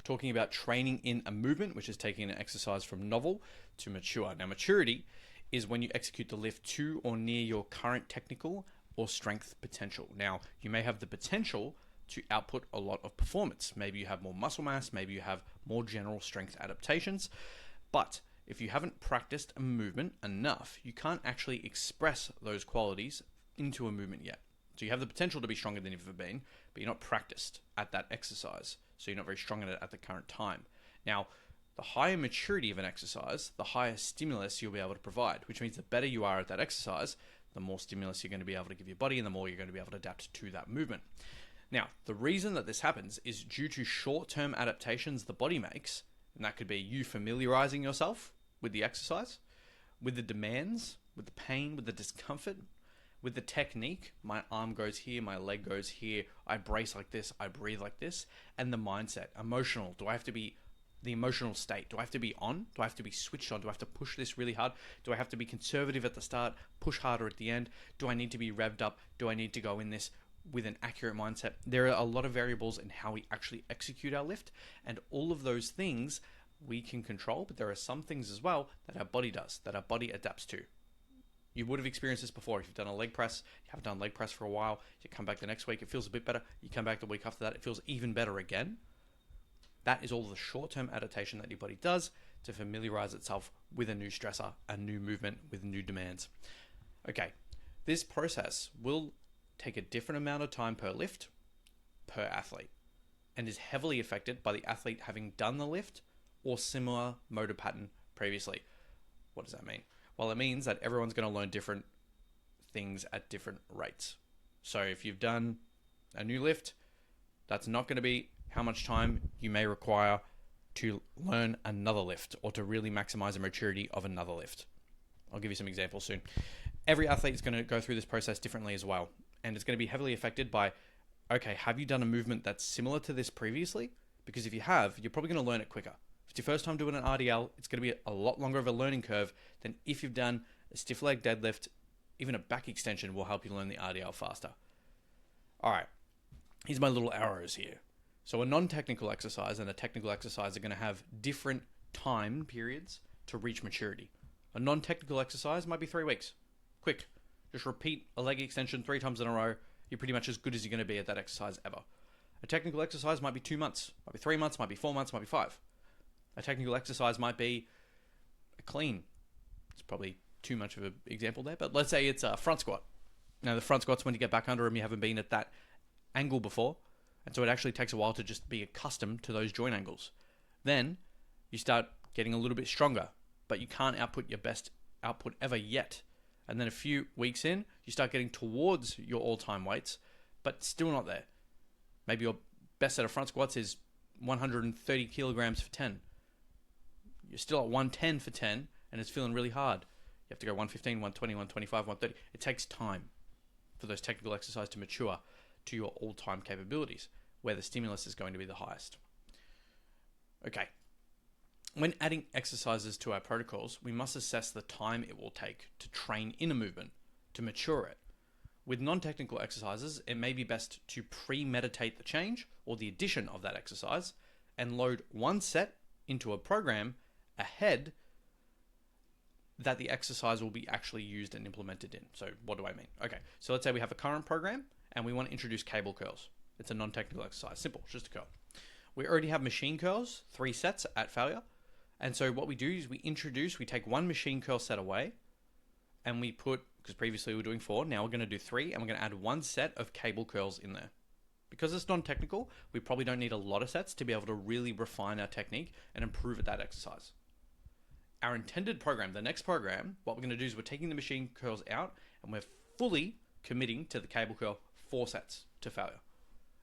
talking about training in a movement, which is taking an exercise from novel to mature. Now, maturity is when you execute the lift to or near your current technical or strength potential. Now, you may have the potential to output a lot of performance. Maybe you have more muscle mass, maybe you have more general strength adaptations, but if you haven't practiced a movement enough, you can't actually express those qualities into a movement yet. So you have the potential to be stronger than you've ever been, but you're not practiced at that exercise. So you're not very strong at it at the current time. Now, the higher maturity of an exercise, the higher stimulus you'll be able to provide, which means the better you are at that exercise, the more stimulus you're going to be able to give your body and the more you're going to be able to adapt to that movement. Now, the reason that this happens is due to short-term adaptations the body makes, and that could be you familiarizing yourself with the exercise, with the demands, with the pain, with the discomfort, with the technique. My arm goes here, my leg goes here, I brace like this, I breathe like this, and the mindset, emotional. Do I have to be the emotional state? Do I have to be on? Do I have to be switched on? Do I have to push this really hard? Do I have to be conservative at the start, push harder at the end? Do I need to be revved up? Do I need to go in this with an accurate mindset? There are a lot of variables in how we actually execute our lift, and all of those things we can control, but there are some things as well that our body does, that our body adapts to. You would have experienced this before. If you've done a leg press, you haven't done leg press for a while, you come back the next week, it feels a bit better. You come back the week after that, it feels even better again. That is all the short-term adaptation that your body does to familiarize itself with a new stressor, a new movement with new demands. Okay, this process will take a different amount of time per lift, per athlete, and is heavily affected by the athlete having done the lift or similar motor pattern previously. What does that mean? Well, it means that everyone's going to learn different things at different rates. So if you've done a new lift, that's not going to be how much time you may require to learn another lift or to really maximize the maturity of another lift. I'll give you some examples soon. Every athlete is going to go through this process differently as well. And it's going to be heavily affected by, okay, have you done a movement that's similar to this previously? Because if you have, you're probably going to learn it quicker. If it's your first time doing an RDL, it's going to be a lot longer of a learning curve than if you've done a stiff leg deadlift. Even a back extension will help you learn the RDL faster. All right, here's my little arrows here. So a non-technical exercise and a technical exercise are going to have different time periods to reach maturity. A non-technical exercise might be 3 weeks. Quick. Just repeat a leg extension 3 times in a row. You're pretty much as good as you're going to be at that exercise ever. A technical exercise might be 2 months, might be 3 months, might be 4 months, might be 5. A technical exercise might be a clean. It's probably too much of an example there, but let's say it's a front squat. Now, the front squat's when you get back under them, you haven't been at that angle before, and so it actually takes a while to just be accustomed to those joint angles. Then you start getting a little bit stronger, but you can't output your best output ever yet. And then a few weeks in, you start getting towards your all-time weights, but still not there. Maybe your best set of front squats is 130 kilograms for 10. You're still at 110 for 10, and it's feeling really hard. You have to go 115, 120, 125, 130. It takes time for those technical exercises to mature to your all-time capabilities, where the stimulus is going to be the highest. Okay. When adding exercises to our protocols, we must assess the time it will take to train in a movement, to mature it. With non-technical exercises, it may be best to premeditate the change or the addition of that exercise and load one set into a program ahead that the exercise will be actually used and implemented in. So what do I mean? Okay, so let's say we have a current program and we want to introduce cable curls. It's a non-technical exercise, simple, it's just a curl. We already have machine curls, 3 sets at failure. And so what we do is we take one machine curl set away and we put, because previously we were doing 4, now we're going to do 3, and we're going to add 1 set of cable curls in there. Because it's non-technical, we probably don't need a lot of sets to be able to really refine our technique and improve at that exercise. Our intended program, the next program, what we're going to do is we're taking the machine curls out and we're fully committing to the cable curl 4 sets to failure.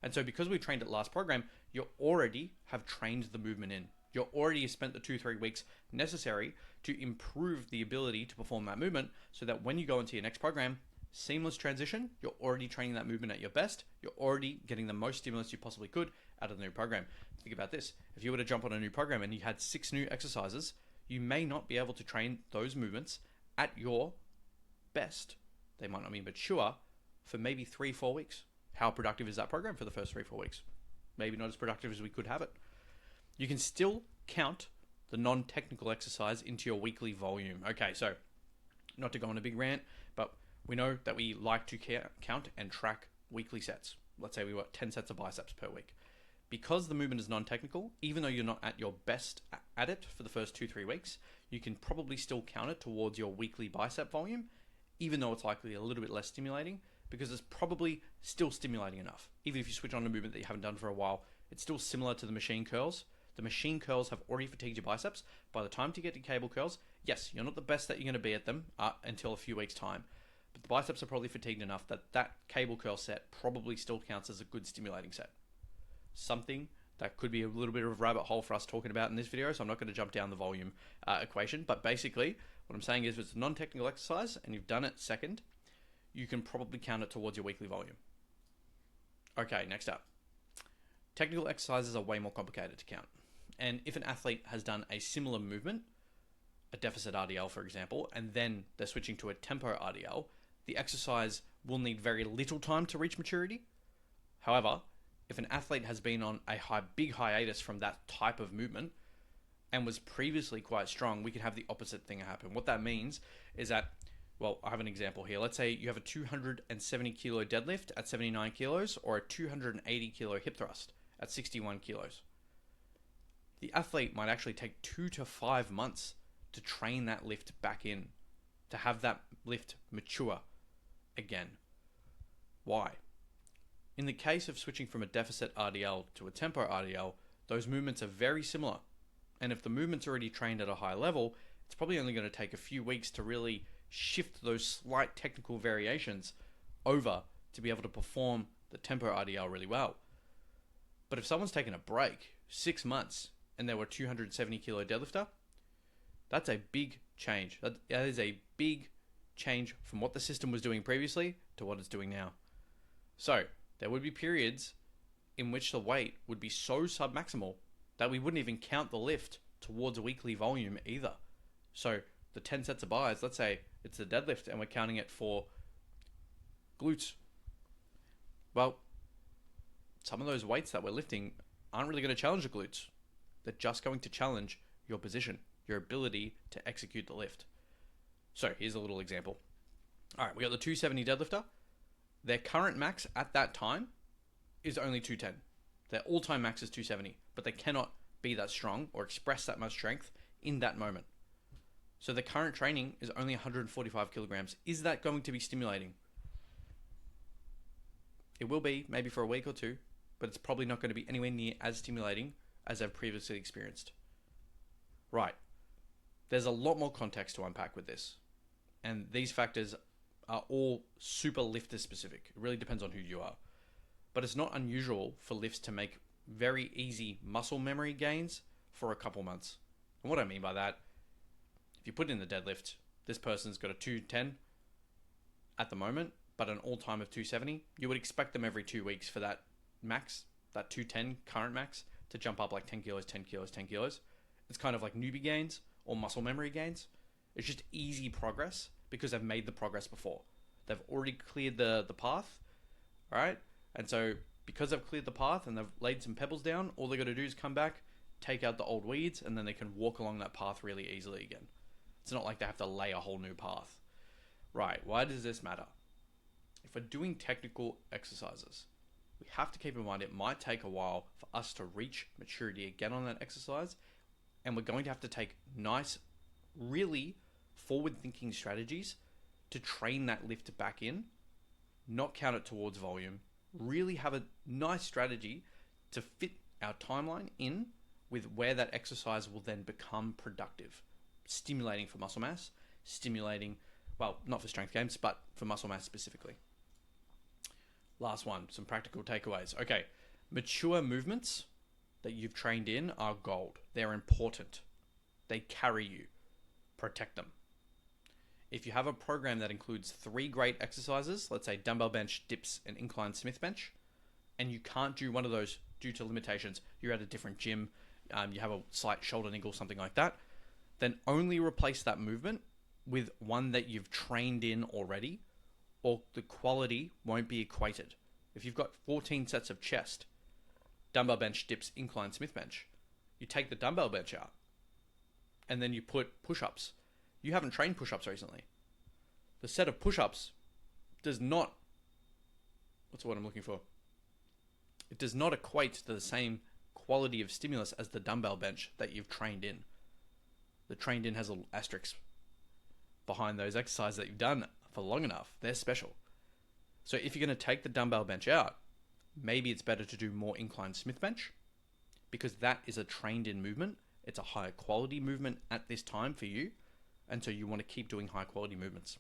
And so because we trained it last program, you already have trained the movement in. You already spent the 2-3 weeks necessary to improve the ability to perform that movement so that when you go into your next program, seamless transition, you're already training that movement at your best. You're already getting the most stimulus you possibly could out of the new program. Think about this. If you were to jump on a new program and you had 6 new exercises, you may not be able to train those movements at your best. They might not be mature for maybe 3-4 weeks. How productive is that program for the first 3-4 weeks? Maybe not as productive as we could have it. you can still count the non-technical exercise into your weekly volume. Okay, so not to go on a big rant, but we know that we like to count and track weekly sets. Let's say we got 10 sets of biceps per week. Because the movement is non-technical, even though you're not at your best at it for the first 2-3 weeks, you can probably still count it towards your weekly bicep volume, even though it's likely a little bit less stimulating, because it's probably still stimulating enough. Even if you switch on a movement that you haven't done for a while, it's still similar to the machine curls. The machine curls have already fatigued your biceps. By the time to get to cable curls, yes, you're not the best that you're going to be at them until a few weeks' time. But the biceps are probably fatigued enough that that cable curl set probably still counts as a good stimulating set. Something that could be a little bit of a rabbit hole for us talking about in this video, so I'm not going to jump down the volume equation. But basically, what I'm saying is, if it's a non-technical exercise and you've done it second, you can probably count it towards your weekly volume. Okay, next up. Technical exercises are way more complicated to count. And if an athlete has done a similar movement, a deficit RDL for example, and then they're switching to a tempo RDL, the exercise will need very little time to reach maturity. However, if an athlete has been on a big hiatus from that type of movement and was previously quite strong, we can have the opposite thing happen. What that means is that, well, I have an example here. Let's say you have a 270 kilo deadlift at 79 kilos or a 280 kilo hip thrust at 61 kilos. The athlete might actually take 2 to 5 months to train that lift back in, to have that lift mature again. Why? In the case of switching from a deficit RDL to a tempo RDL, those movements are very similar. And if the movement's already trained at a high level, it's probably only going to take a few weeks to really shift those slight technical variations over to be able to perform the tempo RDL really well. But if someone's taken a break, 6 months, and they were a 270 kilo deadlifter, that's a big change. That is a big change from what the system was doing previously to what it's doing now. So there would be periods in which the weight would be so submaximal that we wouldn't even count the lift towards a weekly volume either. So the 10 sets of bis, let's say it's a deadlift and we're counting it for glutes. Well, some of those weights that we're lifting aren't really going to challenge the glutes. They're just going to challenge your position, your ability to execute the lift. So here's a little example. All right, we got the 270 deadlifter. Their current max at that time is only 210. Their all-time max is 270, but they cannot be that strong or express that much strength in that moment. So the current training is only 145 kilograms. Is that going to be stimulating? It will be, maybe for a week or two, but it's probably not going to be anywhere near as stimulating as I've previously experienced. Right. There's a lot more context to unpack with this. And these factors are all super lifter specific. It really depends on who you are. But it's not unusual for lifts to make very easy muscle memory gains for a couple months. And what I mean by that, if you put in the deadlift, this person's got a 210 at the moment, but an all-time of 270, you would expect them every 2 weeks for that max, that 210 current max, to jump up like 10 kilos, 10 kilos, 10 kilos. It's kind of like newbie gains or muscle memory gains. It's just easy progress because they've made the progress before. They've already cleared the path, all right? And so because they've cleared the path and they've laid some pebbles down, all they got to do is come back, take out the old weeds, and then they can walk along that path really easily again. It's not like they have to lay a whole new path. Right, why does this matter? If we're doing technical exercises, we have to keep in mind it might take a while for us to reach maturity again on that exercise, and we're going to have to take nice, really forward-thinking strategies to train that lift back in, not count it towards volume, really have a nice strategy to fit our timeline in with where that exercise will then become productive, stimulating for muscle mass, stimulating, well, not for strength gains, but for muscle mass specifically. Last one, some practical takeaways. Okay, mature movements that you've trained in are gold. They're important. They carry you. Protect them. If you have a program that includes 3 great exercises, let's say dumbbell bench, dips, and incline Smith bench, and you can't do one of those due to limitations, you're at a different gym, you have a slight shoulder niggle, something like that, then only replace that movement with one that you've trained in already, or the quality won't be equated. If you've got 14 sets of chest, dumbbell bench, dips, incline Smith bench, You take the dumbbell bench out and then you put push-ups. You haven't trained push-ups recently. The set of push-ups does not, what's the word I'm looking for? It does not equate to the same quality of stimulus as the dumbbell bench that you've trained in. The trained in has an asterisk behind those exercises that you've done for long enough. They're special. So if you're going to take the dumbbell bench out, maybe it's better to do more incline Smith bench, because that is a trained in movement. It's a higher quality movement at this time for you. And so you want to keep doing high quality movements.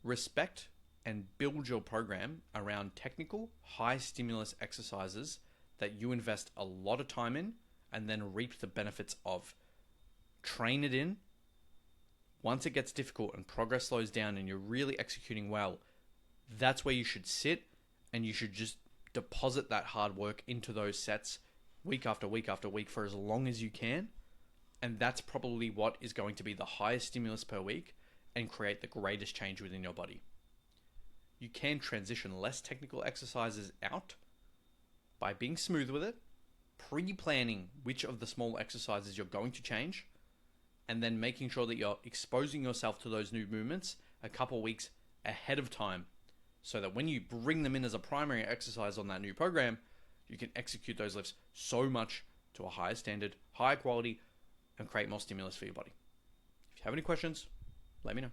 Respect and build your program around technical, high stimulus exercises that you invest a lot of time in and then reap the benefits of. Train it in. Once it gets difficult and progress slows down and you're really executing well, that's where you should sit, and you should just deposit that hard work into those sets week after week after week for as long as you can. And that's probably what is going to be the highest stimulus per week and create the greatest change within your body. You can transition less technical exercises out by being smooth with it, pre-planning which of the small exercises you're going to change, and then making sure that you're exposing yourself to those new movements a couple weeks ahead of time, so that when you bring them in as a primary exercise on that new program, you can execute those lifts so much to a higher standard, higher quality, and create more stimulus for your body. If you have any questions, let me know.